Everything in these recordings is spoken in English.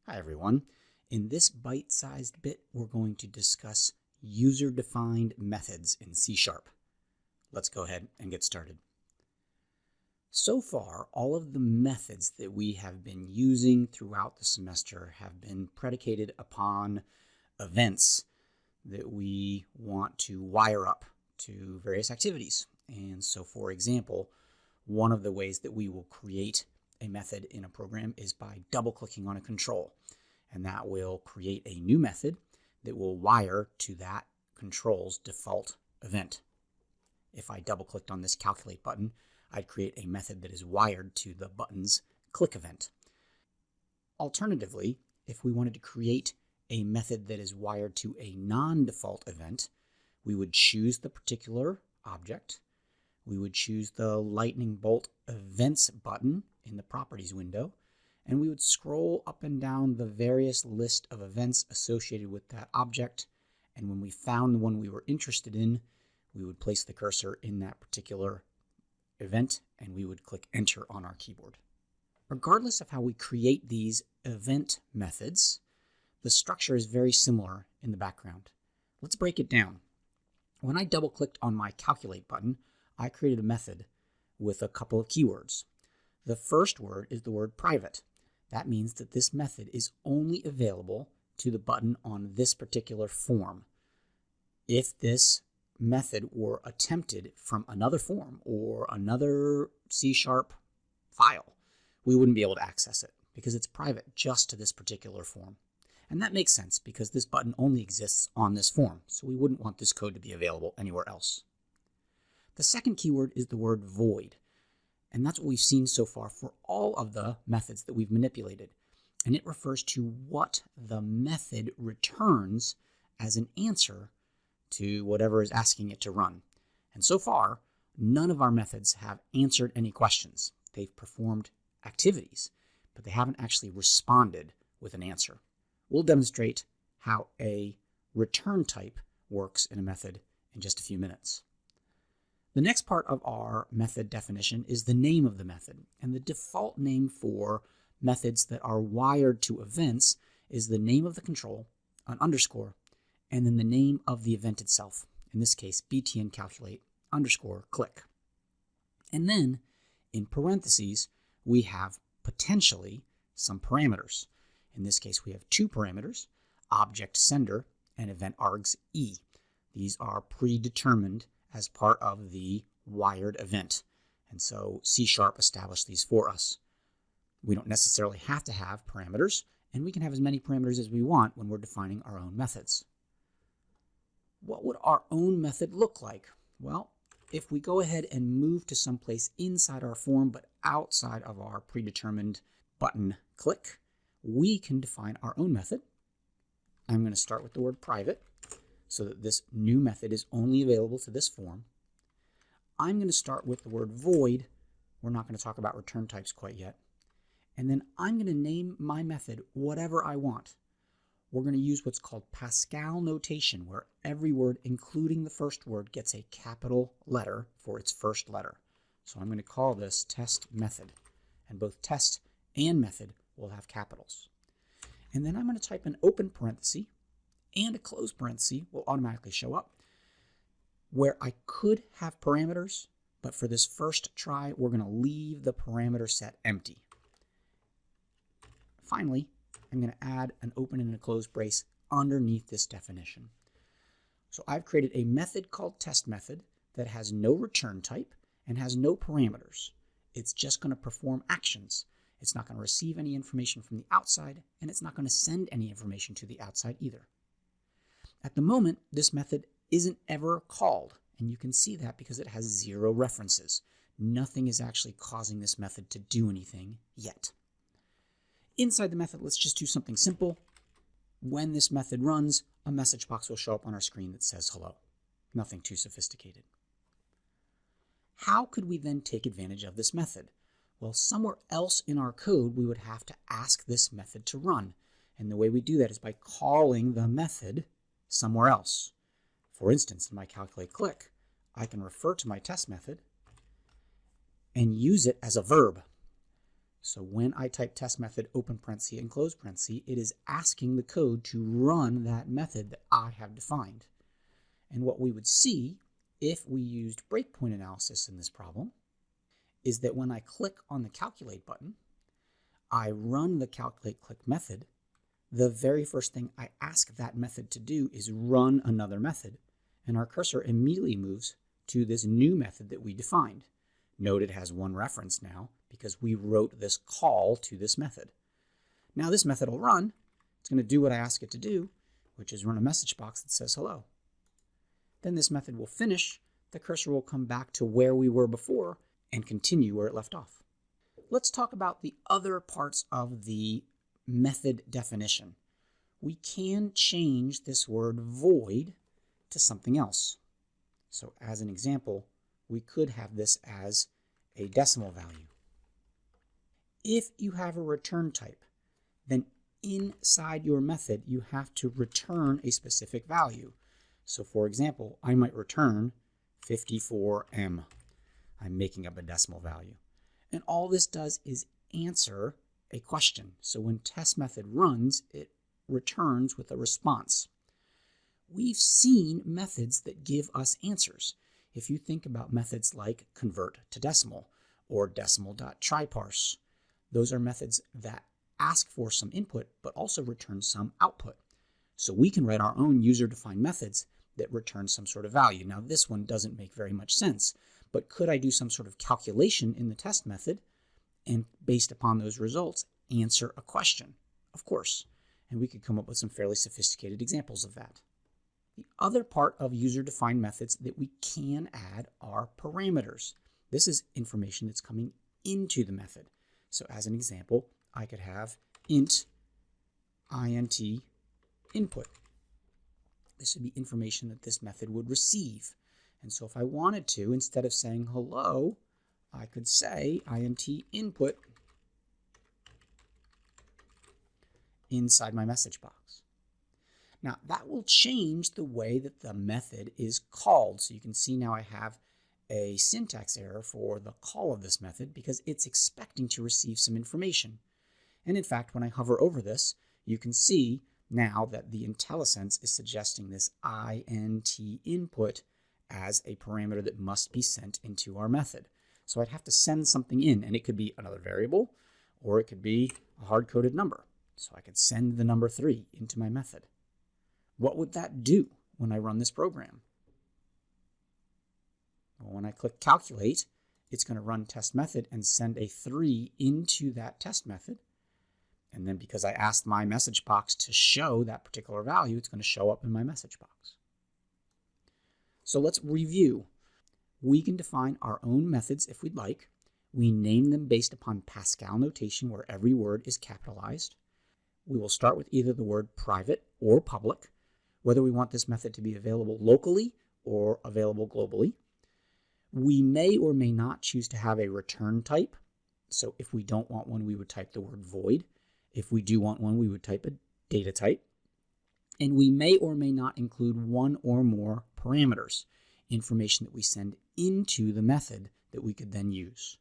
Hi everyone. In this bite-sized bit, we're going to discuss user-defined methods in C#. Let's go ahead and get started. So far, all of the methods that we have been using throughout the semester have been predicated upon events that we want to wire up to various activities. And so, for example, one of the ways that we will create a method in a program is by double-clicking on a control. And that will create a new method that will wire to that control's default event. If I double-clicked on this calculate button, I'd create a method that is wired to the button's click event. Alternatively, if we wanted to create a method that is wired to a non-default event, we would choose the particular object. We would choose the lightning bolt events button in the properties window, and we would scroll up and down the various list of events associated with that object, and when we found the one we were interested in, we would place the cursor in that particular event and we would click enter on our keyboard. Regardless of how we create these event methods, the structure is very similar in the background. Let's break it down. When I double-clicked on my calculate button, I created a method with a couple of keywords. The first word is the word private. That means that this method is only available to the button on this particular form. If this method were attempted from another form or another C# file, we wouldn't be able to access it because it's private just to this particular form. And that makes sense because this button only exists on this form, so we wouldn't want this code to be available anywhere else. The second keyword is the word void. And that's what we've seen so far for all of the methods that we've manipulated. And it refers to what the method returns as an answer to whatever is asking it to run. And so far, none of our methods have answered any questions. They've performed activities, but they haven't actually responded with an answer. We'll demonstrate how a return type works in a method in just a few minutes. The next part of our method definition is the name of the method, and the default name for methods that are wired to events is the name of the control, an underscore, and then the name of the event itself, in this case btn calculate underscore click. And then in parentheses we have potentially some parameters. In this case we have two parameters, object sender and event args e. These are predetermined as part of the wired event. And so C# established these for us. We don't necessarily have to have parameters, and we can have as many parameters as we want when we're defining our own methods. What would our own method look like? Well, if we go ahead and move to someplace inside our form but outside of our predetermined button click, we can define our own method. I'm going to start with the word private, so that this new method is only available to this form. I'm going to start with the word void. We're not going to talk about return types quite yet. And then I'm going to name my method whatever I want. We're going to use what's called Pascal notation, where every word, including the first word, gets a capital letter for its first letter. So I'm going to call this test method. And both test and method will have capitals. And then I'm going to type an open parenthesis, and a close parenthesis will automatically show up, where I could have parameters, but for this first try, we're going to leave the parameter set empty. Finally, I'm going to add an open and a close brace underneath this definition. So I've created a method called test method that has no return type and has no parameters. It's just going to perform actions. It's not going to receive any information from the outside, and it's not going to send any information to the outside either. At the moment, this method isn't ever called, and you can see that because it has 0 references. Nothing is actually causing this method to do anything yet. Inside the method, let's just do something simple. When this method runs, a message box will show up on our screen that says hello. Nothing too sophisticated. How could we then take advantage of this method? Well, somewhere else in our code, we would have to ask this method to run. And the way we do that is by calling the method somewhere else. For instance, in my calculate click, I can refer to my test method and use it as a verb. So when I type test method open parenthesis and close parenthesis, it is asking the code to run that method that I have defined. And what we would see if we used breakpoint analysis in this problem is that when I click on the calculate button, I run the calculate click method, the very first thing I ask that method to do is run another method, and our cursor immediately moves to this new method that we defined. Note it has one reference now because we wrote this call to this method. Now this method will run. It's going to do what I ask it to do, which is run a message box that says hello. Then this method will finish. The cursor will come back to where we were before and continue where it left off. Let's talk about the other parts of the method definition. We can change this word void to something else. So as an example, we could have this as a decimal value. If you have a return type, then inside your method you have to return a specific value. So for example, I might return 54M. I'm making up a decimal value. And all this does is answer a question. So when test method runs, it returns with a response. We've seen methods that give us answers. If you think about methods like convert to decimal or decimal.tryparse, those are methods that ask for some input but also return some output. So we can write our own user-defined methods that return some sort of value. Now this one doesn't make very much sense, but could I do some sort of calculation in the test method and based upon those results answer a question? Of course. And we could come up with some fairly sophisticated examples of that. The other part of user-defined methods that we can add are parameters. This is information that's coming into the method. So as an example, I could have int input. This would be information that this method would receive. And so if I wanted to, instead of saying hello, I could say int input inside my message box. Now that will change the way that the method is called. So you can see now I have a syntax error for the call of this method because it's expecting to receive some information. And in fact, when I hover over this, you can see now that the IntelliSense is suggesting this int input as a parameter that must be sent into our method. So I'd have to send something in, and it could be another variable, or it could be a hard-coded number. So I could send the number 3 into my method. What would that do when I run this program? Well, when I click calculate, it's going to run test method and send a 3 into that test method. And then because I asked my message box to show that particular value, it's going to show up in my message box. So let's review. We can define our own methods if we'd like. We name them based upon Pascal notation where every word is capitalized. We will start with either the word private or public, whether we want this method to be available locally or available globally. We may or may not choose to have a return type. So if we don't want one, we would type the word void. If we do want one, we would type a data type. And we may or may not include one or more parameters, information that we send into the method that we could then use.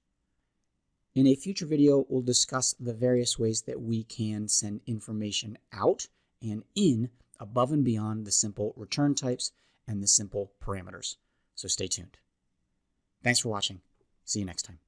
In a future video, we'll discuss the various ways that we can send information out and in above and beyond the simple return types and the simple parameters. So stay tuned. Thanks for watching. See you next time.